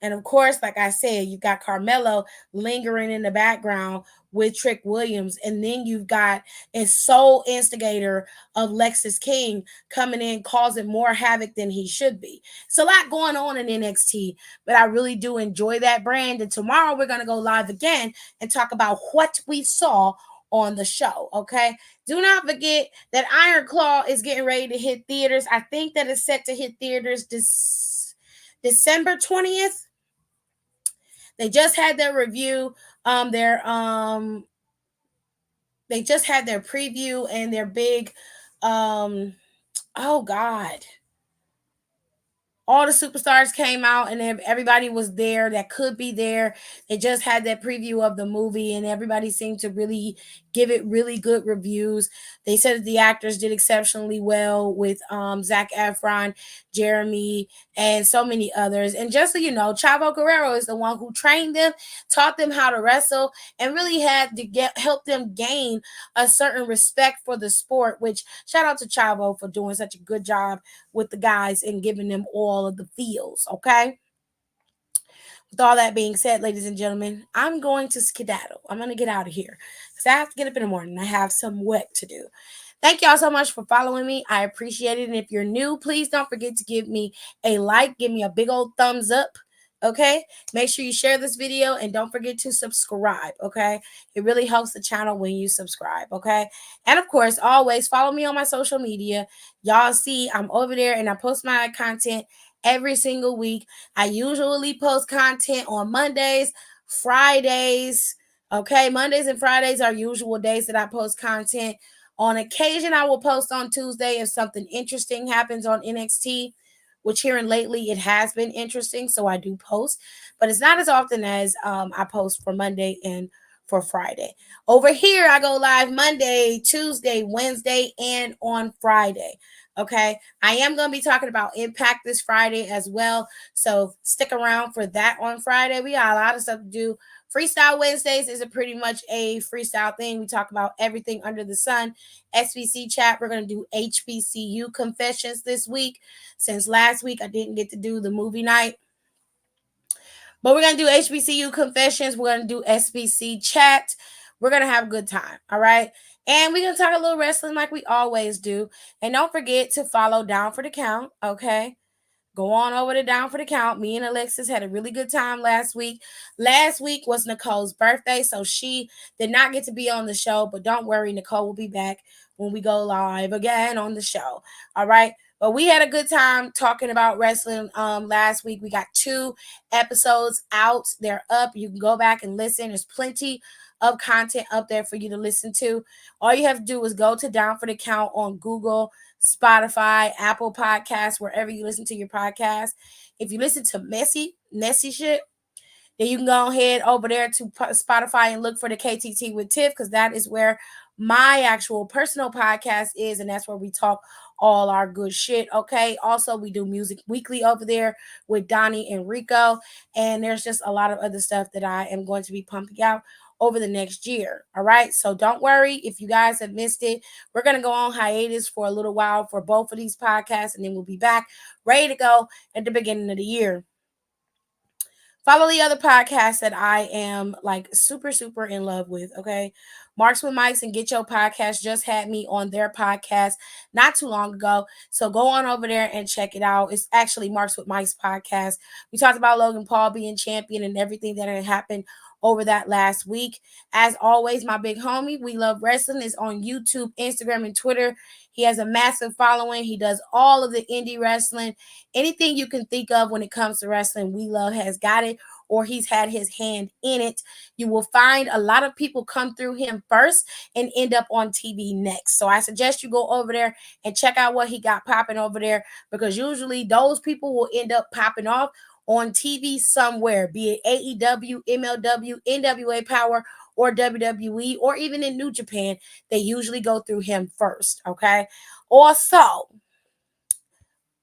And of course, like I said, you've got Carmelo lingering in the background with Trick Williams. And then you've got a sole instigator of Lexis King coming in, causing more havoc than he should be. It's a lot going on in NXT, but I really do enjoy that brand. And tomorrow we're going to go live again and talk about what we saw on the show. Okay. Do not forget that Iron Claw is getting ready to hit theaters. I think that it's set to hit theaters December 20th. They just had their review, they just had their preview and their big oh God. All the superstars came out and everybody was there that could be there. They just had that preview of the movie and everybody seemed to really give it really good reviews. They said that the actors did exceptionally well with Zac Efron, Jeremy, and so many others. And just so you know, Chavo Guerrero is the one who trained them, taught them how to wrestle, and really had to help them gain a certain respect for the sport, which shout out to Chavo for doing such a good job with the guys and giving them all of the feels, okay? With all that being said, ladies and gentlemen, I'm going to skedaddle. I'm going to get out of here because I have to get up in the morning. I have some work to do. Thank y'all so much for following me. I appreciate it. And if you're new, please don't forget to give me a like. Give me a big old thumbs up. Okay, make sure you share this video and don't forget to subscribe. Okay, it really helps the channel when you subscribe. Okay, and of course, always follow me on my social media. Y'all see I'm over there and I post my content every single week. I usually post content on Mondays, Fridays. Okay, Mondays and Fridays are usual days that I post content. On occasion, I will post on Tuesday if something interesting happens on NXT, which here and lately it has been interesting, so I do post, but it's not as often as I post for Monday and for Friday. Over here, I go live Monday, Tuesday, Wednesday, and on Friday. Okay, I am going to be talking about Impact this Friday as well, so stick around for that on Friday. We got a lot of stuff to do. Freestyle Wednesdays is a pretty much a freestyle thing. We talk about everything under the sun. SBC chat, we're going to do HBCU confessions this week. Since last week, I didn't get to do the movie night. But we're going to do HBCU confessions. We're going to do SBC chat. We're going to have a good time. All right. And we're going to talk a little wrestling like we always do. And don't forget to follow Down for the Count, okay? Go on over to Down for the Count. Me and Alexis had a really good time last week. Last week was Nicole's birthday, so she did not get to be on the show. But don't worry, Nicole will be back when we go live again on the show. All right. But we had a good time talking about wrestling last week. We got 2 episodes out. They're up. You can go back and listen. There's plenty of content up there for you to listen to. All you have to do is go to Down for the Count on Google, Spotify, Apple Podcasts, wherever you listen to your podcast. If you listen to messy shit, then you can go ahead over there to Spotify and look for the KTT with Tiff, because that is where my actual personal podcast is, and that's where we talk all our good shit. Okay. Also, we do Music Weekly over there with Donnie and Rico, and there's just a lot of other stuff that I am going to be pumping out over the next year. All right. So don't worry if you guys have missed it. We're going to go on hiatus for a little while for both of these podcasts, and then we'll be back ready to go at the beginning of the year. Follow the other podcasts that I am like super, super in love with. Okay. Marks with Mikes and Get Your Podcast just had me on their podcast not too long ago. So go on over there and check it out. It's actually Marks with Mikes podcast. We talked about Logan Paul being champion and everything that had happened over that last week. As always, my big homie, We Love Wrestling, is on YouTube, Instagram, and Twitter. He has a massive following. He does all of the indie wrestling. Anything you can think of when it comes to wrestling, We Love has got it, or he's had his hand in it. You will find a lot of people come through him first and end up on TV next. So I suggest you go over there and check out what he got popping over there, because usually those people will end up popping off on TV somewhere, be it AEW, MLW, NWA Power, or WWE, or even in New Japan. They usually go through him first, okay? Also,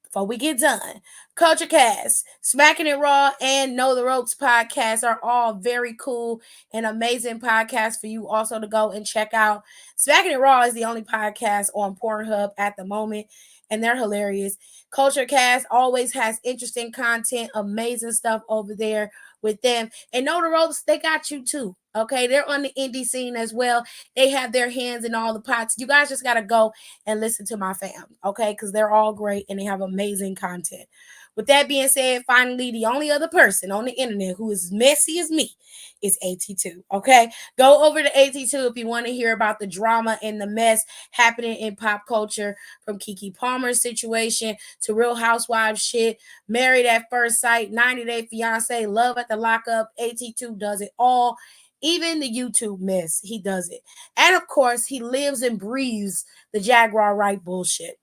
before we get done, Culture Cast, Smacking It Raw, and Know the Ropes podcasts are all very cool and amazing podcasts for you also to go and check out. Smacking It Raw is the only podcast on Pornhub at the moment, and they're hilarious. Culture Cast always has interesting content, amazing stuff over there with them. And Know the Ropes, they got you too. Okay, they're on the indie scene as well. They have their hands in all the pots. You guys just got to go and listen to my fam, okay? Because they're all great and they have amazing content. With that being said, finally, the only other person on the internet who is messy as me is AT2, okay? Go over to AT2 if you want to hear about the drama and the mess happening in pop culture, from Keke Palmer's situation to Real Housewives shit, Married at First Sight, 90 Day Fiance, Love at the Lockup. AT2 does it all. Even the YouTube mess, he does it. And of course, he lives and breathes the Jaguar right bullshit.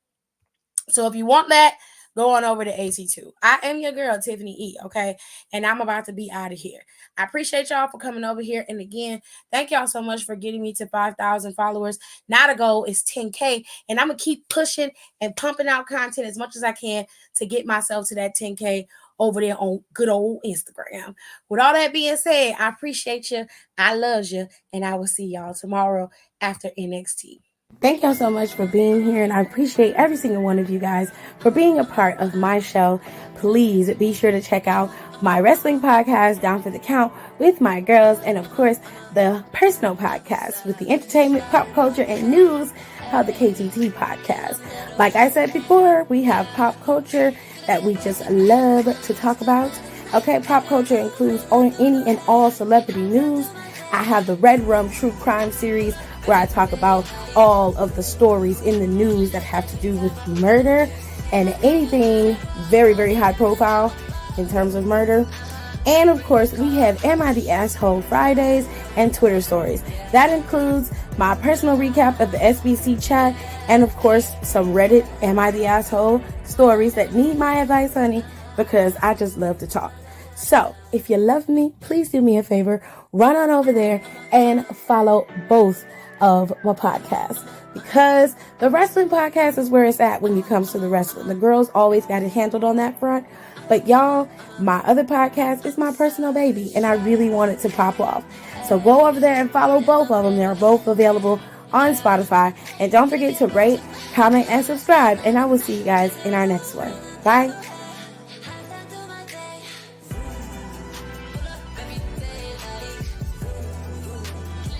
So if you want that, go on over to AT2. I am your girl, Tiffany E, okay? And I'm about to be out of here. I appreciate y'all for coming over here. And again, thank y'all so much for getting me to 5,000 followers. Now the goal is 10K. And I'm going to keep pushing and pumping out content as much as I can to get myself to that 10K over there on good old Instagram. With all that being said, I appreciate you. I love you. And I will see y'all tomorrow after NXT. Thank y'all so much for being here, and I appreciate every single one of you guys for being a part of my show. Please be sure to check out my wrestling podcast, Down for the Count, with my girls, and of course, the personal podcast with the entertainment, pop culture, and news called the KTT podcast. Like I said before, we have pop culture that we just love to talk about. Okay, pop culture includes any and all celebrity news. I have the Red Rum True Crime series, where I talk about all of the stories in the news that have to do with murder and anything very, very high profile in terms of murder. And of course, we have Am I the Asshole Fridays and Twitter stories. That includes my personal recap of the SBC chat, and of course, some Reddit Am I the Asshole stories that need my advice, honey, because I just love to talk. So, if you love me, please do me a favor, run on over there and follow both of my podcasts, because the wrestling podcast is where it's at when it comes to the wrestling. The girls always got it handled on that front, but y'all, my other podcast is my personal baby, and I really want it to pop off. So go over there and follow both of them. They're both available on Spotify, and don't forget to rate, comment, and subscribe, and I will see you guys in our next one. Bye.